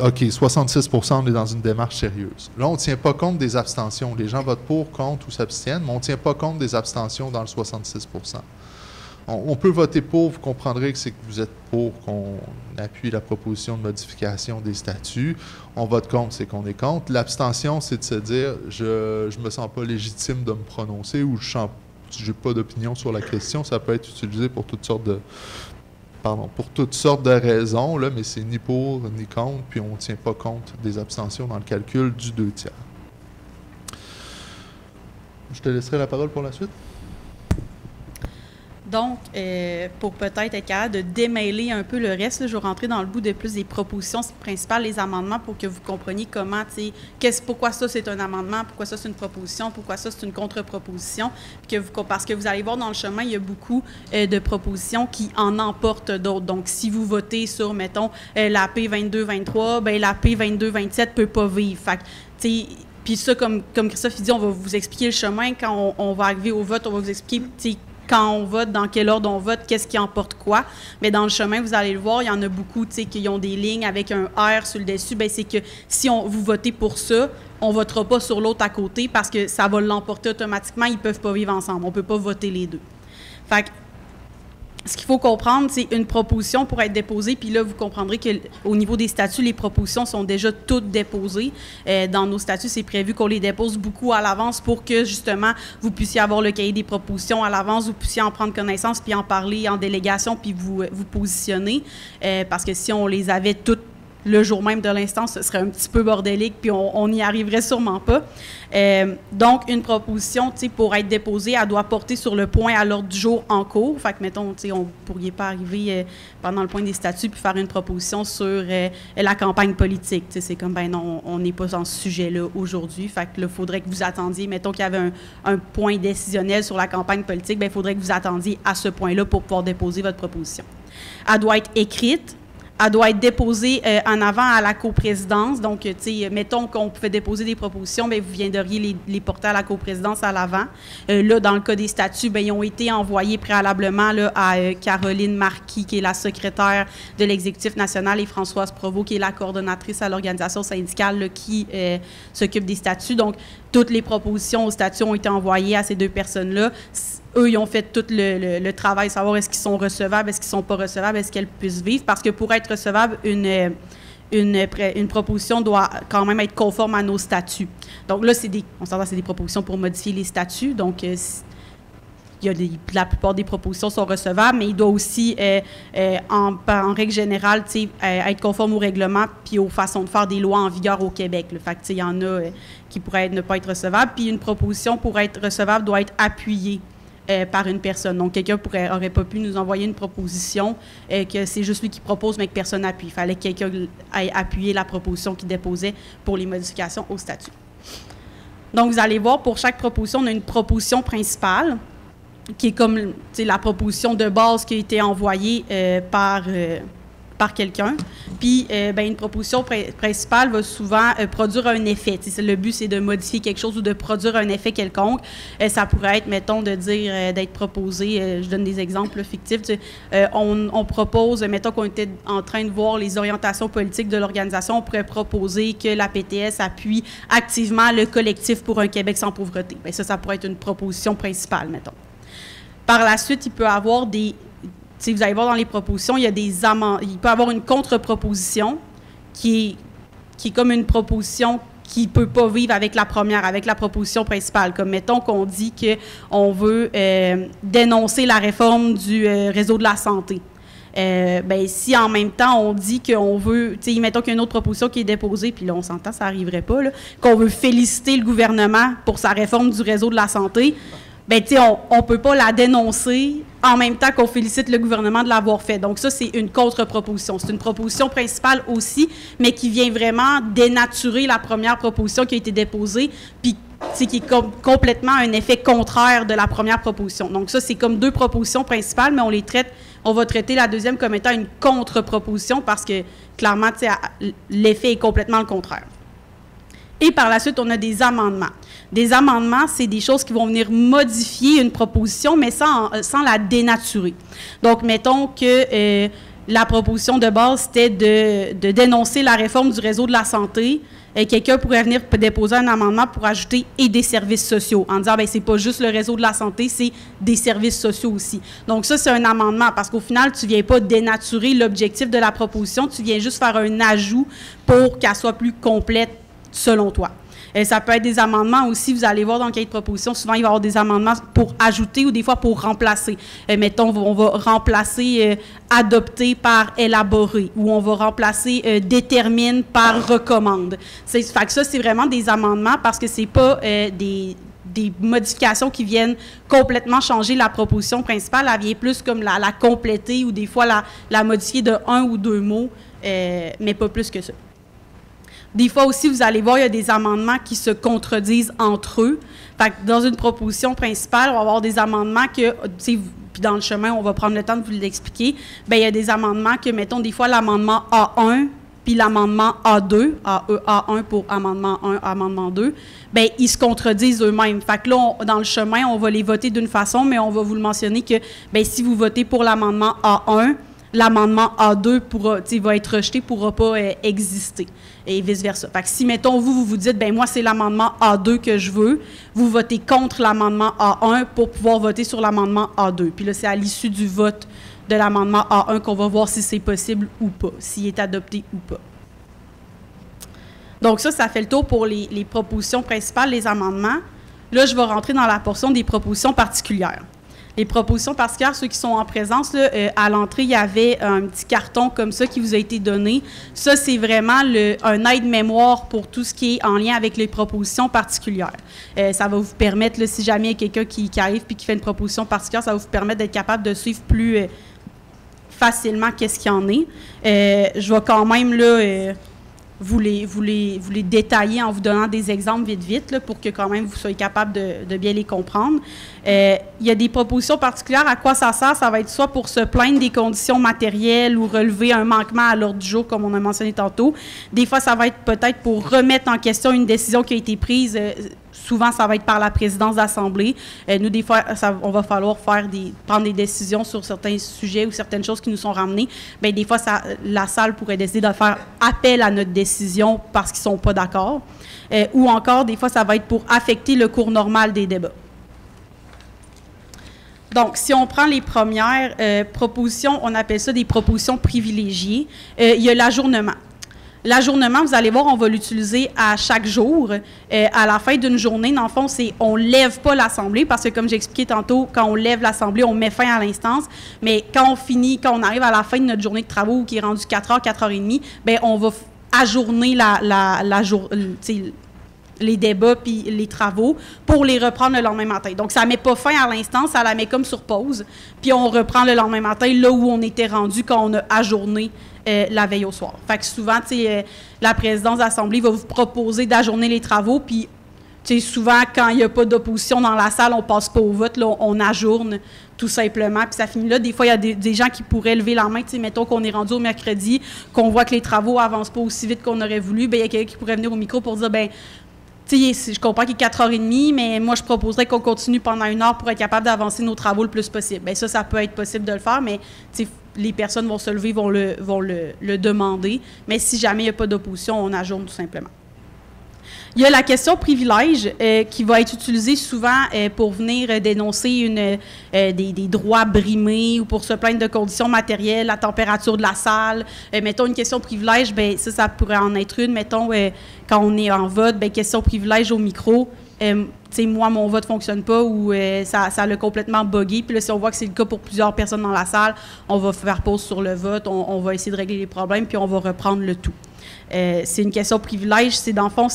OK, 66%, on est dans une démarche sérieuse. Là, on ne tient pas compte des abstentions. Les gens votent pour, contre ou s'abstiennent, mais on ne tient pas compte des abstentions dans le 66%. On peut voter pour, vous comprendrez que c'est que vous êtes pour qu'on appuie la proposition de modification des statuts. On vote contre, c'est qu'on est contre. L'abstention, c'est de se dire je me sens pas légitime de me prononcer ou je n'ai pas d'opinion sur la question. Ça peut être utilisé pour toutes sortes de raisons, là, mais c'est ni pour ni contre, puis on ne tient pas compte des abstentions dans le calcul du 2/3. Je te laisserai la parole pour la suite.
Donc, pour peut-être être capable de démêler un peu le reste, là, je vais rentrer dans le bout de plus des propositions principales, les amendements, pour que vous compreniez comment, pourquoi ça c'est un amendement, pourquoi ça c'est une proposition, pourquoi ça c'est une contre-proposition, parce que vous allez voir dans le chemin, il y a beaucoup de propositions qui en emportent d'autres. Donc, si vous votez sur, mettons, la P22-23, bien, la P22-27 ne peut pas vivre. Fait que, puis ça, comme Christophe dit, on va vous expliquer le chemin. Quand on va arriver au vote, on va vous expliquer, quand on vote, dans quel ordre on vote, qu'est-ce qui emporte quoi. Mais dans le chemin, vous allez le voir, il y en a beaucoup qui ont des lignes avec un R sur le dessus. Bien, c'est que si vous votez pour ça, on ne votera pas sur l'autre à côté parce que ça va l'emporter automatiquement. Ils ne peuvent pas vivre ensemble. On ne peut pas voter les deux. Fait que, ce qu'il faut comprendre, c'est une proposition pour être déposée, puis là, vous comprendrez qu'au niveau des statuts, les propositions sont déjà toutes déposées. Dans nos statuts, c'est prévu qu'on les dépose beaucoup à l'avance pour que, justement, vous puissiez avoir le cahier des propositions à l'avance, vous puissiez en prendre connaissance, puis en parler en délégation, puis vous positionner. Parce que si on les avait toutes le jour même de l'instance, ce serait un petit peu bordélique, puis on n'y arriverait sûrement pas. Donc, une proposition, pour être déposée, elle doit porter sur le point à l'ordre du jour en cours. Fait que, mettons, on ne pourrait pas arriver pendant le point des statuts puis faire une proposition sur la campagne politique. C'est comme, ben non, on n'est pas dans ce sujet-là aujourd'hui. Fait que là, il faudrait que vous attendiez, mettons qu'il y avait un point décisionnel sur la campagne politique, ben il faudrait que vous attendiez à ce point-là pour pouvoir déposer votre proposition. Elle doit être écrite. Elle doit être déposée en avant à la coprésidence. Donc, mettons qu'on pouvait déposer des propositions, bien, vous viendriez les porter à la coprésidence à l'avant. Là, dans le cas des statuts, bien, ils ont été envoyés préalablement là, à Caroline Marquis, qui est la secrétaire de l'Exécutif national, et Françoise Provost, qui est la coordonnatrice à l'organisation syndicale là, qui s'occupe des statuts. Donc, toutes les propositions aux statuts ont été envoyées à ces deux personnes-là. Eux, ils ont fait tout le travail, savoir est-ce qu'ils sont recevables, est-ce qu'ils ne sont pas recevables, est-ce qu'elles puissent vivre. Parce que pour être recevable, une proposition doit quand même être conforme à nos statuts. Donc là, on s'entend, c'est des propositions pour modifier les statuts. Donc, la plupart des propositions sont recevables, mais il doit aussi, en règle générale, être conforme au règlement puis aux façons de faire des lois en vigueur au Québec. Le fait il y en a qui pourraient ne pas être recevables. Puis une proposition, pour être recevable, doit être appuyée par une personne. Donc, quelqu'un n'aurait pas pu nous envoyer une proposition que c'est juste lui qui propose, mais que personne n'appuie. Il fallait que quelqu'un ait appuyé la proposition qu'il déposait pour les modifications au statut. Donc, vous allez voir, pour chaque proposition, on a une proposition principale qui est comme la proposition de base qui a été envoyée par quelqu'un. Puis, une proposition principale va souvent produire un effet. Le but, c'est de modifier quelque chose ou de produire un effet quelconque. Ça pourrait être, mettons, de dire, d'être proposé, je donne des exemples fictifs. On propose, mettons qu'on était en train de voir les orientations politiques de l'organisation, on pourrait proposer que la PTS appuie activement le collectif pour un Québec sans pauvreté. Bien, ça pourrait être une proposition principale, mettons. Par la suite, il peut y avoir vous allez voir dans les propositions, il peut y avoir une contre-proposition qui est comme une proposition qui ne peut pas vivre avec la première, avec la proposition principale. Comme, mettons qu'on dit qu'on veut dénoncer la réforme du réseau de la santé. Si en même temps on dit qu'on veut, mettons qu'il y a une autre proposition qui est déposée, puis là on s'entend, ça n'arriverait pas, là, qu'on veut féliciter le gouvernement pour sa réforme du réseau de la santé, on ne peut pas la dénoncer en même temps qu'on félicite le gouvernement de l'avoir fait. Donc ça, c'est une contre-proposition. C'est une proposition principale aussi, mais qui vient vraiment dénaturer la première proposition qui a été déposée, puis qui est complètement un effet contraire de la première proposition. Donc ça, c'est comme deux propositions principales, mais on va traiter la deuxième comme étant une contre-proposition parce que, clairement, l'effet est complètement le contraire. Et par la suite, on a des amendements. Des amendements, c'est des choses qui vont venir modifier une proposition, mais sans la dénaturer. Donc, mettons que la proposition de base, c'était de dénoncer la réforme du réseau de la santé. Quelqu'un pourrait venir déposer un amendement pour ajouter « et des services sociaux », en disant « c'est pas juste le réseau de la santé, c'est des services sociaux aussi ». Donc ça, c'est un amendement, parce qu'au final, tu viens pas dénaturer l'objectif de la proposition, tu viens juste faire un ajout pour qu'elle soit plus complète selon toi. Ça peut être des amendements aussi, vous allez voir dans le cahier de proposition, souvent il va y avoir des amendements pour ajouter ou des fois pour remplacer. Mettons, on va remplacer adopter par élaborer ou on va remplacer détermine par recommande. Fait que ça, c'est vraiment des amendements parce que c'est pas des des modifications qui viennent complètement changer la proposition principale. Elle vient plus comme la compléter ou des fois la modifier de 1 ou 2 mots, mais pas plus que ça. Des fois aussi, vous allez voir, il y a des amendements qui se contredisent entre eux. Fait que dans une proposition principale, on va avoir des amendements que, puis dans le chemin, on va prendre le temps de vous l'expliquer, bien, il y a des amendements que, mettons, des fois, l'amendement A1 puis l'amendement A2, A1 pour amendement 1, amendement 2, bien, ils se contredisent eux-mêmes. Fait que là, dans le chemin, on va les voter d'une façon, mais on va vous le mentionner que, bien, si vous votez pour l'amendement A1, l'amendement A2 va être rejeté, ne pourra pas exister, et vice-versa. Fait que si, mettons, vous dites, bien, moi, c'est l'amendement A2 que je veux, vous votez contre l'amendement A1 pour pouvoir voter sur l'amendement A2. Puis là, c'est à l'issue du vote de l'amendement A1 qu'on va voir si c'est possible ou pas, s'il est adopté ou pas. Donc ça fait le tour pour les propositions principales, les amendements. Là, je vais rentrer dans la portion des propositions particulières. Les propositions particulières, ceux qui sont en présence, là, à l'entrée, il y avait un petit carton comme ça qui vous a été donné. Ça, c'est vraiment un aide-mémoire pour tout ce qui est en lien avec les propositions particulières. Ça va vous permettre, là, si jamais il y a quelqu'un qui arrive et qui fait une proposition particulière, ça va vous permettre d'être capable de suivre plus facilement qu'est-ce qu'il y en est. Je vais quand même là, vous les détailler en vous donnant des exemples vite, là, pour que quand même vous soyez capable de bien les comprendre. Il y a des propositions particulières. À quoi ça sert? Ça va être soit pour se plaindre des conditions matérielles ou relever un manquement à l'ordre du jour, comme on a mentionné tantôt. Des fois, ça va être peut-être pour remettre en question une décision qui a été prise. Souvent, ça va être par la présidence d'Assemblée. Nous, des fois, on va falloir prendre des décisions sur certains sujets ou certaines choses qui nous sont ramenées. Bien, des fois, la salle pourrait décider de faire appel à notre décision parce qu'ils ne sont pas d'accord. Ou encore, des fois, ça va être pour affecter le cours normal des débats. Donc, si on prend les premières propositions, on appelle ça des propositions privilégiées. Il y a l'ajournement. L'ajournement, vous allez voir, on va l'utiliser à chaque jour. À la fin d'une journée, dans le fond, on ne lève pas l'Assemblée parce que, comme j'expliquais tantôt, quand on lève l'Assemblée, on met fin à l'instance. Mais quand on arrive à la fin de notre journée de travaux qui est rendue 4h, 4h30, bien, on va ajourner les débats puis les travaux pour les reprendre le lendemain matin. Donc, ça ne met pas fin à l'instance, ça la met comme sur pause. Puis, on reprend le lendemain matin là où on était rendu quand on a ajourné la veille au soir. Fait que souvent, la présidence de l'Assemblée va vous proposer d'ajourner les travaux, puis souvent, quand il n'y a pas d'opposition dans la salle, on ne passe pas au vote, là, on ajourne tout simplement, puis ça finit là. Des fois, il y a des gens qui pourraient lever la main, mettons qu'on est rendu au mercredi, qu'on voit que les travaux n'avancent pas aussi vite qu'on aurait voulu, bien, il y a quelqu'un qui pourrait venir au micro pour dire, bien, je comprends qu'il est 4h30, mais moi, je proposerais qu'on continue pendant 1 heure pour être capable d'avancer nos travaux le plus possible. Bien, ça peut être possible de le faire, mais les personnes vont se lever, vont le demander. Mais si jamais il n'y a pas d'opposition, on ajourne tout simplement. Il y a la question privilège qui va être utilisée souvent pour venir dénoncer des droits brimés ou pour se plaindre de conditions matérielles, la température de la salle. Mettons une question privilège, bien, ça pourrait en être une. Mettons, quand on est en vote, bien, question privilège au micro. Moi, mon vote ne fonctionne pas ou ça l'a complètement buggé. Puis là, si on voit que c'est le cas pour plusieurs personnes dans la salle, on va faire pause sur le vote, on va essayer de régler les problèmes, puis on va reprendre le tout. C'est une question de privilège. C'est dans le fond,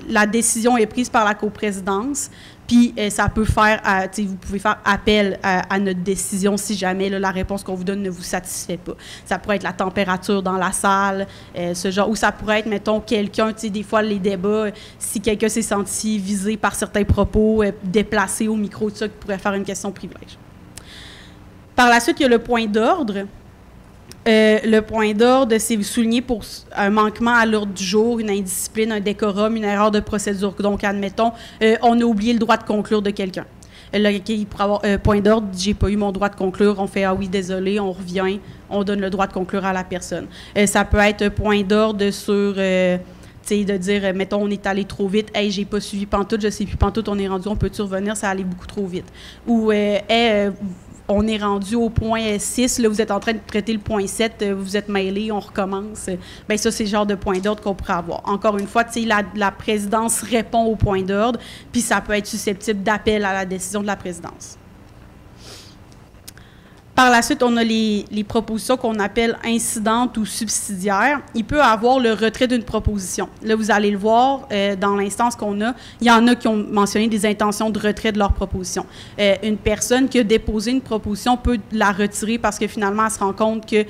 la décision est prise par la coprésidence, puis ça peut faire, vous pouvez faire appel à notre décision si jamais là, la réponse qu'on vous donne ne vous satisfait pas. Ça pourrait être la température dans la salle, ce genre, ou ça pourrait être, mettons, quelqu'un, des fois les débats, si quelqu'un s'est senti visé par certains propos, déplacé au micro, tout ça, qui pourrait faire une question de privilège. Par la suite, il y a le point d'ordre. Le point d'ordre, c'est souligné pour un manquement à l'ordre du jour, une indiscipline, un décorum, une erreur de procédure. Donc, admettons, on a oublié le droit de conclure de quelqu'un. Là, il pourrait avoir point d'ordre, j'ai pas eu mon droit de conclure, on fait « Ah oui, désolé », on revient, on donne le droit de conclure à la personne. Ça peut être un point d'ordre sur... de dire, mettons, on est allé trop vite, « Hey, j'ai pas suivi pantoute, je sais plus pantoute, on est rendu, on peut-tu revenir, ça allait beaucoup trop vite. » Ou on est rendu au point 6, là, vous êtes en train de traiter le point 7, vous êtes mêlé, on recommence. Bien, ça, c'est le genre de point d'ordre qu'on pourrait avoir. Encore une fois, la présidence répond au point d'ordre, puis ça peut être susceptible d'appel à la décision de la présidence. Par la suite, on a les propositions qu'on appelle incidentes ou subsidiaires. Il peut avoir le retrait d'une proposition. Là, vous allez le voir dans l'instance qu'on a. Il y en a qui ont mentionné des intentions de retrait de leur proposition. Une personne qui a déposé une proposition peut la retirer parce que finalement, elle se rend compte que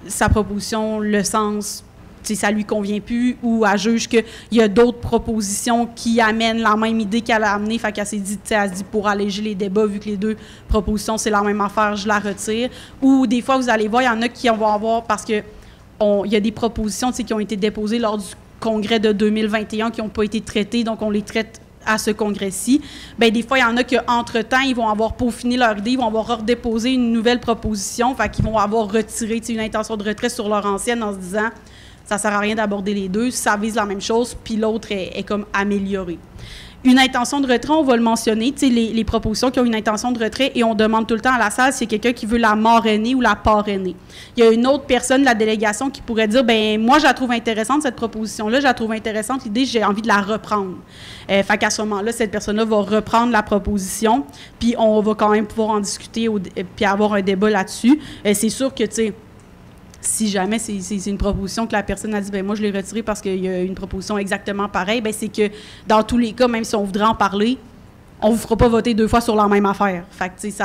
sa proposition, le sens, ça lui convient plus, ou elle juge qu'il y a d'autres propositions qui amènent la même idée qu'elle a amenée. Fait qu'elle s'est dit, elle se dit, pour alléger les débats, vu que les deux propositions, c'est la même affaire, je la retire. Ou des fois, vous allez voir, il y en a qui vont avoir, parce que il y a des propositions qui ont été déposées lors du congrès de 2021 qui n'ont pas été traitées, donc on les traite à ce congrès-ci. Bien, des fois, il y en a qu'entre-temps, ils vont avoir peaufiné leur idée, ils vont avoir redéposé une nouvelle proposition, fait qu'ils vont avoir retiré une intention de retrait sur leur ancienne en se disant ça ne sert à rien d'aborder les deux, ça vise la même chose, puis l'autre est comme améliorée. Une intention de retrait, on va le mentionner, les propositions qui ont une intention de retrait, et on demande tout le temps à la salle si c'est quelqu'un qui veut la marrainer ou la parrainer. Il y a une autre personne de la délégation qui pourrait dire, bien, moi, je la trouve intéressante, cette proposition-là, je la trouve intéressante, l'idée, j'ai envie de la reprendre. Fait qu'à ce moment-là, cette personne-là va reprendre la proposition, puis on va quand même pouvoir en discuter, puis avoir un débat là-dessus. C'est sûr que, tu sais, si jamais c'est une proposition que la personne a dit, bien, moi, je l'ai retirée parce qu'il y a une proposition exactement pareille, bien, c'est que dans tous les cas, même si on voudrait en parler, on ne vous fera pas voter deux fois sur la même affaire. Fait que, tu sais,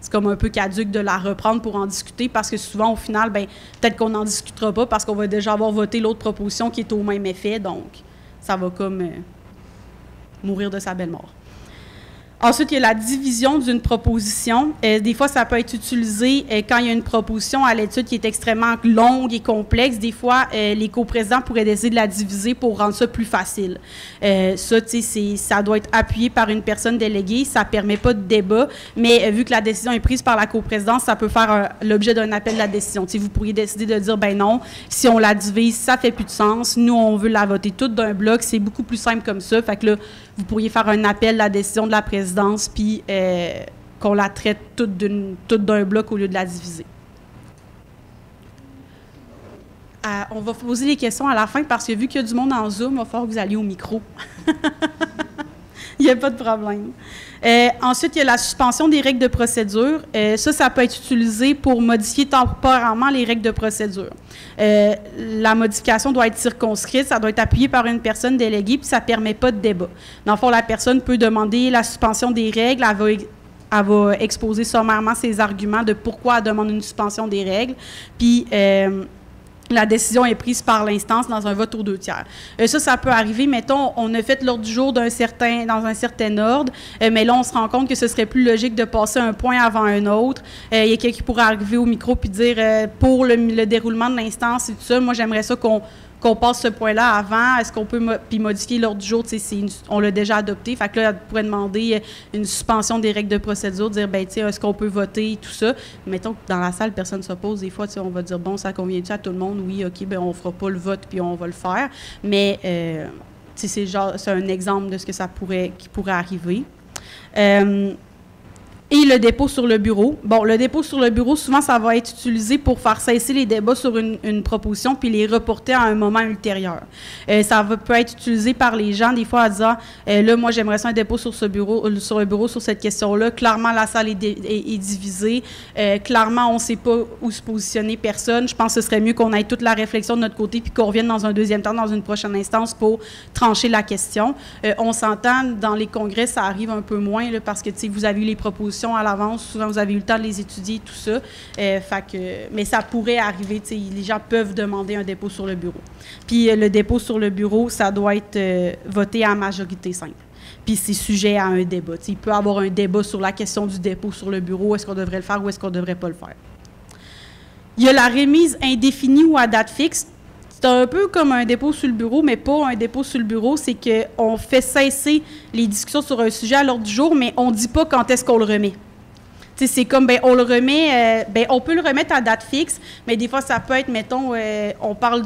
c'est comme un peu caduque de la reprendre pour en discuter parce que souvent, au final, bien, peut-être qu'on n'en discutera pas parce qu'on va déjà avoir voté l'autre proposition qui est au même effet. Donc, ça va comme mourir de sa belle mort. Ensuite, il y a la division d'une proposition. Des fois, ça peut être utilisé quand il y a une proposition à l'étude qui est extrêmement longue et complexe. Des fois, les coprésidents pourraient décider de la diviser pour rendre ça plus facile. Ça, tu sais, ça doit être appuyé par une personne déléguée. Ça ne permet pas de débat, mais vu que la décision est prise par la coprésidence, ça peut faire l'objet d'un appel de la décision. Tu sais, vous pourriez décider de dire, ben non, si on la divise, ça ne fait plus de sens. Nous, on veut la voter toute d'un bloc. C'est beaucoup plus simple comme ça. Fait que là, vous pourriez faire un appel de la décision de la présidence, puis qu'on la traite toute d'un bloc au lieu de la diviser. On va poser les questions à la fin parce que vu qu'il y a du monde en Zoom, il va falloir que vous alliez au micro. Il n'y a pas de problème. Ensuite, il y a la suspension des règles de procédure. Ça peut être utilisé pour modifier temporairement les règles de procédure. La modification doit être circonscrite, ça doit être appuyé par une personne déléguée, puis ça ne permet pas de débat. Dans le fond, la personne peut demander la suspension des règles, elle va exposer sommairement ses arguments de pourquoi elle demande une suspension des règles, puis la décision est prise par l'instance dans un vote aux 2/3. Ça peut arriver, mettons, on a fait l'ordre du jour dans un certain ordre, mais là, on se rend compte que ce serait plus logique de passer un point avant un autre. Il y a quelqu'un qui pourrait arriver au micro puis dire, pour le déroulement de l'instance et tout ça, moi, j'aimerais ça qu'on passe ce point-là avant. Est-ce qu'on peut modifier l'ordre du jour? On l'a déjà adopté. Fait que là, on pourrait demander une suspension des règles de procédure, dire, ben, tu sais, est-ce qu'on peut voter, tout ça. Mettons que dans la salle, personne ne s'oppose. Des fois, on va dire, bon, ça convient-tu à tout le monde? Oui, OK, ben, on ne fera pas le vote, puis on va le faire. Mais, c'est un exemple de ce que qui pourrait arriver. Et le dépôt sur le bureau. Bon, le dépôt sur le bureau, souvent, ça va être utilisé pour faire cesser les débats sur une proposition puis les reporter à un moment ultérieur. Ça peut être utilisé par les gens, des fois, à dire là, moi, j'aimerais ça un dépôt sur le bureau sur cette question-là. Clairement, la salle est divisée. Clairement, on ne sait pas où se positionner personne. Je pense que ce serait mieux qu'on ait toute la réflexion de notre côté puis qu'on revienne dans un deuxième temps, dans une prochaine instance pour trancher la question. On s'entend, dans les congrès, ça arrive un peu moins là, parce que, tu sais, vous avez eu les propositions à l'avance, souvent vous avez eu le temps de les étudier, tout ça. Mais ça pourrait arriver, les gens peuvent demander un dépôt sur le bureau. Puis le dépôt sur le bureau, ça doit être voté à majorité simple. Puis c'est sujet à un débat. Il peut y avoir un débat sur la question du dépôt sur le bureau, est-ce qu'on devrait le faire ou est-ce qu'on ne devrait pas le faire. Il y a la remise indéfinie ou à date fixe. C'est un peu comme un dépôt sur le bureau, mais pas un dépôt sur le bureau. C'est qu'on fait cesser les discussions sur un sujet à l'ordre du jour, mais on ne dit pas quand est-ce qu'on le remet. T'sais, c'est comme, ben on le remet, on peut le remettre à date fixe, mais des fois, ça peut être, mettons, on parle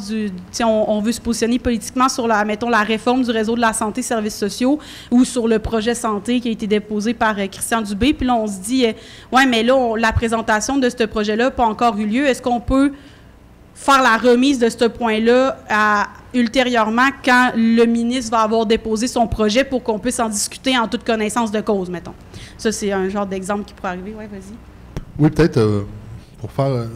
on veut se positionner politiquement sur la réforme du réseau de la santé et services sociaux ou sur le projet santé qui a été déposé par Christian Dubé. Puis là, on se dit, ouais, mais là, la présentation de ce projet-là n'a pas encore eu lieu. Est-ce qu'on peut faire la remise de ce point-là ultérieurement quand le ministre va avoir déposé son projet pour qu'on puisse en discuter en toute connaissance de cause, mettons. Ça, c'est un genre d'exemple qui pourrait arriver. Oui, vas-y.
Oui, peut-être pour faire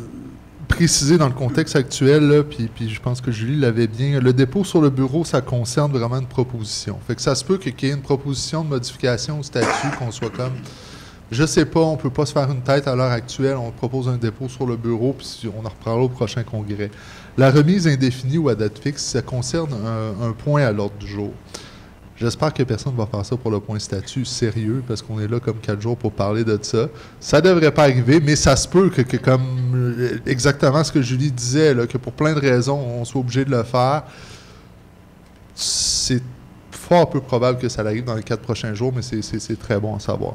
préciser dans le contexte actuel, là, puis je pense que Julie l'avait bien, le dépôt sur le bureau, ça concerne vraiment une proposition. Fait que ça se peut qu'il y ait une proposition de modification au statut, qu'on soit comme, je sais pas, on peut pas se faire une tête à l'heure actuelle, on propose un dépôt sur le bureau, puis on en reparlera au prochain congrès. La remise indéfinie ou à date fixe, ça concerne un point à l'ordre du jour. J'espère que personne ne va faire ça pour le point statut sérieux, parce qu'on est là comme 4 jours pour parler de ça. Ça ne devrait pas arriver, mais ça se peut que comme exactement ce que Julie disait, là, que pour plein de raisons, on soit obligé de le faire. C'est fort peu probable que ça arrive dans les 4 prochains jours, mais c'est très bon à savoir.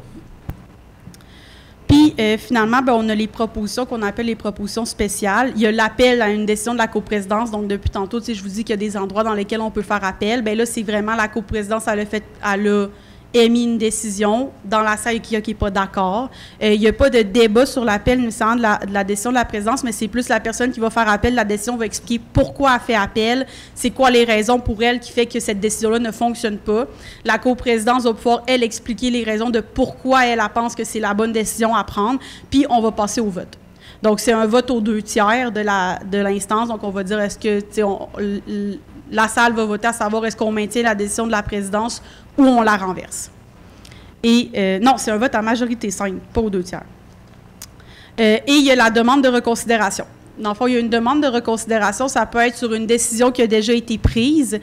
Puis, finalement, on a les propositions qu'on appelle les propositions spéciales. Il y a l'appel à une décision de la coprésidence. Donc, depuis tantôt, je vous dis qu'il y a des endroits dans lesquels on peut faire appel. Bien là, c'est vraiment la coprésidence, elle a émis une décision dans la salle qui n'est pas d'accord. Il n'y a pas de débat sur l'appel nécessairement de la décision de la présidence, mais c'est plus la personne qui va faire appel de la décision va expliquer pourquoi elle fait appel, c'est quoi les raisons pour elle qui fait que cette décision-là ne fonctionne pas. La coprésidence va pouvoir, elle, expliquer les raisons de pourquoi elle pense que c'est la bonne décision à prendre, puis on va passer au vote. Donc, c'est un vote aux 2/3 de l'instance. Donc, on va dire, est-ce que la salle va voter à savoir est-ce qu'on maintient la décision de la présidence ou on la renverse. Et non, c'est un vote à majorité simple, pas aux 2/3. Et il y a la demande de reconsidération. Dans le fond, il y a une demande de reconsidération, ça peut être sur une décision qui a déjà été prise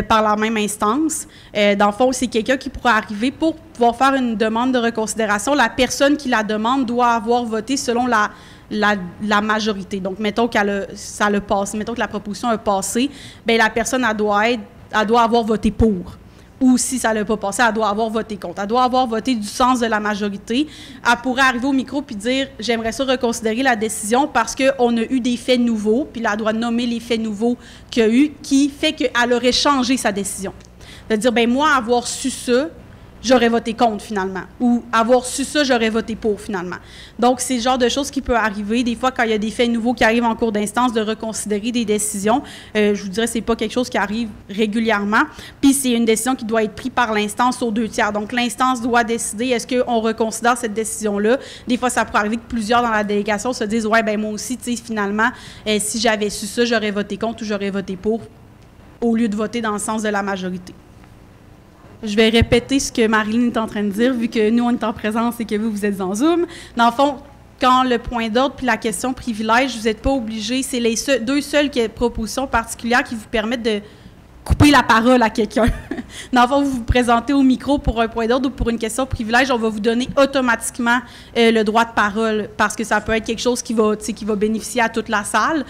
par la même instance. Dans le fond, c'est quelqu'un qui pourra arriver pour pouvoir faire une demande de reconsidération. La personne qui la demande doit avoir voté selon la majorité. Donc, mettons ça le passe, mettons que la proposition a passé, bien, la personne, elle doit avoir voté pour. Ou si ça ne l'a pas passé, elle doit avoir voté contre. Elle doit avoir voté du sens de la majorité. Elle pourrait arriver au micro puis dire « J'aimerais ça reconsidérer la décision parce qu'on a eu des faits nouveaux. » Puis là, elle doit nommer les faits nouveaux qu'il y a eu qui fait qu'elle aurait changé sa décision. De dire « Bien, moi, avoir su ça, j'aurais voté contre finalement. » Ou « Avoir su ça, j'aurais voté pour finalement. » Donc, c'est le genre de choses qui peut arriver. Des fois, quand il y a des faits nouveaux qui arrivent en cours d'instance, de reconsidérer des décisions. Je vous dirais, c'est pas quelque chose qui arrive régulièrement. Puis, c'est une décision qui doit être prise par l'instance aux 2/3. Donc, l'instance doit décider, est-ce qu'on reconsidère cette décision-là? Des fois, ça pourrait arriver que plusieurs dans la délégation se disent, ouais, ben moi aussi, tu sais, finalement, si j'avais su ça, j'aurais voté contre ou j'aurais voté pour, au lieu de voter dans le sens de la majorité. Je vais répéter ce que Marilyn est en train de dire, vu que nous, on est en présence et que vous êtes en Zoom. Dans le fond, quand le point d'ordre puis la question privilège, vous n'êtes pas obligé, c'est les deux seules propositions particulières qui vous permettent de couper la parole à quelqu'un. Dans le fond, vous vous présentez au micro pour un point d'ordre ou pour une question privilège, on va vous donner automatiquement le droit de parole parce que ça peut être quelque chose qui va bénéficier à toute la salle.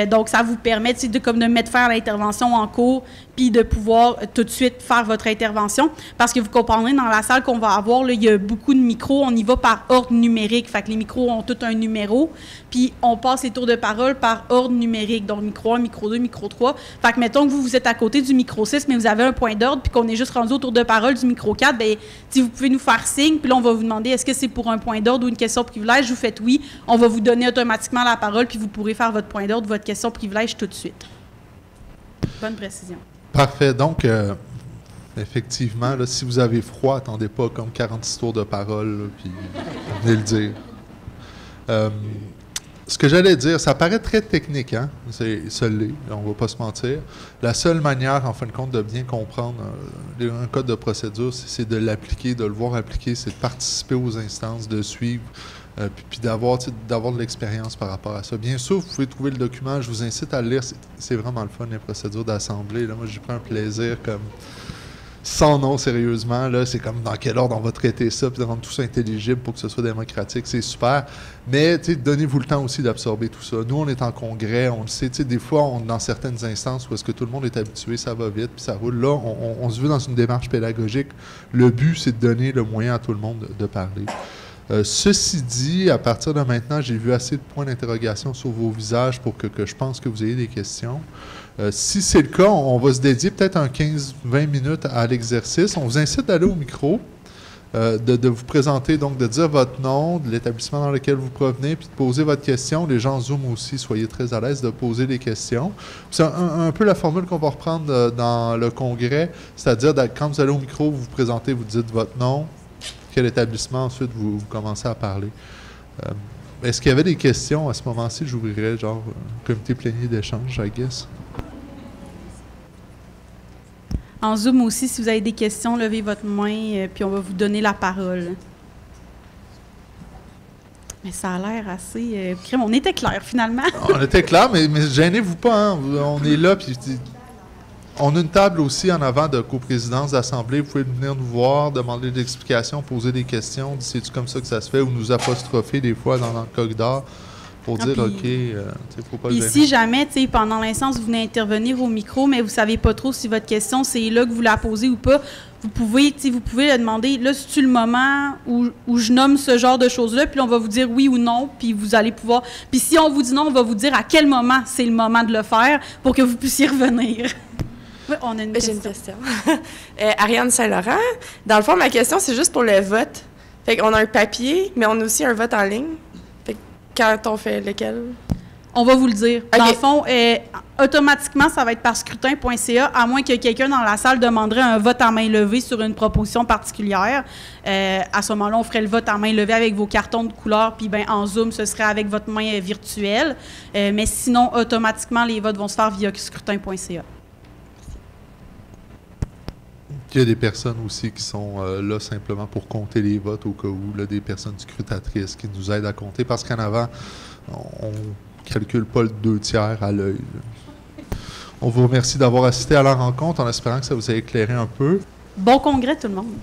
Donc, ça vous permet de mettre fin à l'intervention en cours puis de pouvoir tout de suite faire votre intervention. Parce que vous comprendrez, dans la salle qu'on va avoir, là, il y a beaucoup de micros, on y va par ordre numérique. Fait que les micros ont tout un numéro, puis on passe les tours de parole par ordre numérique. Donc, micro 1, micro 2, micro 3. Fait que, mettons que vous êtes à côté du micro 6, mais vous avez un point d'ordre, puis qu'on est juste rendu au tour de parole du micro 4, bien, si vous pouvez nous faire signe, puis là, on va vous demander est-ce que c'est pour un point d'ordre ou une question privilège. Vous faites oui, on va vous donner automatiquement la parole, puis vous pourrez faire votre point d'ordre, votre question privilège tout de suite. Bonne précision.
Parfait. Donc, effectivement, là, si vous avez froid, attendez pas comme 46 tours de parole, là, puis venez le dire. Ce que j'allais dire, ça paraît très technique, hein? Ça l'est, on va pas se mentir. La seule manière, en fin de compte, de bien comprendre un code de procédure, c'est de l'appliquer, de le voir appliquer, c'est de participer aux instances, de suivre, puis d'avoir de l'expérience par rapport à ça. Bien sûr, vous pouvez trouver le document, je vous incite à le lire, c'est vraiment le fun, les procédures d'assemblée. Là, moi, j'ai pris un plaisir comme sans nom, sérieusement. Là, c'est comme dans quel ordre on va traiter ça, puis de rendre tout ça intelligible pour que ce soit démocratique, c'est super. Mais donnez-vous le temps aussi d'absorber tout ça. Nous, on est en congrès, on le sait. Des fois, on est dans certaines instances où est-ce que tout le monde est habitué, ça va vite, puis ça roule. Là, on se veut dans une démarche pédagogique. Le but, c'est de donner le moyen à tout le monde de parler. Ceci dit, à partir de maintenant, j'ai vu assez de points d'interrogation sur vos visages pour que je pense que vous ayez des questions. Si c'est le cas, on va se dédier peut-être en 15-20 minutes à l'exercice. On vous incite d'aller au micro, de vous présenter, donc de dire votre nom, de l'établissement dans lequel vous provenez, puis de poser votre question. Les gens Zoom aussi, soyez très à l'aise de poser des questions. C'est un peu la formule qu'on va reprendre dans le congrès, c'est-à-dire quand vous allez au micro, vous vous présentez, vous dites votre nom, quel établissement, ensuite vous commencez à parler. Est-ce qu'il y avait des questions à ce moment-ci? J'ouvrirais genre un comité plénier d'échange, I guess.
En Zoom aussi, si vous avez des questions, levez votre main, puis on va vous donner la parole. Mais ça a l'air assez... on était clair, finalement.
On était clair, mais gênez-vous pas, hein? On est là, puis on a une table aussi en avant de coprésidence d'Assemblée. Vous pouvez venir nous voir, demander des explications, poser des questions. C'est-tu comme ça que ça se fait? Ou nous apostropher des fois dans le corridor pour dire, OK, faut pas le gêner.
Si jamais, pendant l'instance, vous venez intervenir au micro, mais vous ne savez pas trop si votre question, c'est là que vous la posez ou pas, vous pouvez le demander, là, c'est-tu le moment où je nomme ce genre de choses-là, puis on va vous dire oui ou non, puis vous allez pouvoir... Puis si on vous dit non, on va vous dire à quel moment c'est le moment de le faire pour que vous puissiez revenir. Oui, on a une question.
J'ai une question. Ariane Saint-Laurent, dans le fond, ma question, c'est juste pour le vote. Fait qu'on a un papier, mais on a aussi un vote en ligne. Fait que quand on fait lequel?
On va vous le dire.
Okay.
Dans le fond, automatiquement, ça va être par scrutin.ca, à moins que quelqu'un dans la salle demanderait un vote à main levée sur une proposition particulière. À ce moment-là, on ferait le vote à main levée avec vos cartons de couleur, puis en Zoom, ce serait avec votre main virtuelle. Mais sinon, automatiquement, les votes vont se faire via scrutin.ca.
Il y a des personnes aussi qui sont là simplement pour compter les votes au cas où, là, des personnes scrutatrices qui nous aident à compter, parce qu'en avant, on calcule pas le 2/3 à l'œil. On vous remercie d'avoir assisté à la rencontre en espérant que ça vous a éclairé un peu.
Bon congrès tout le monde!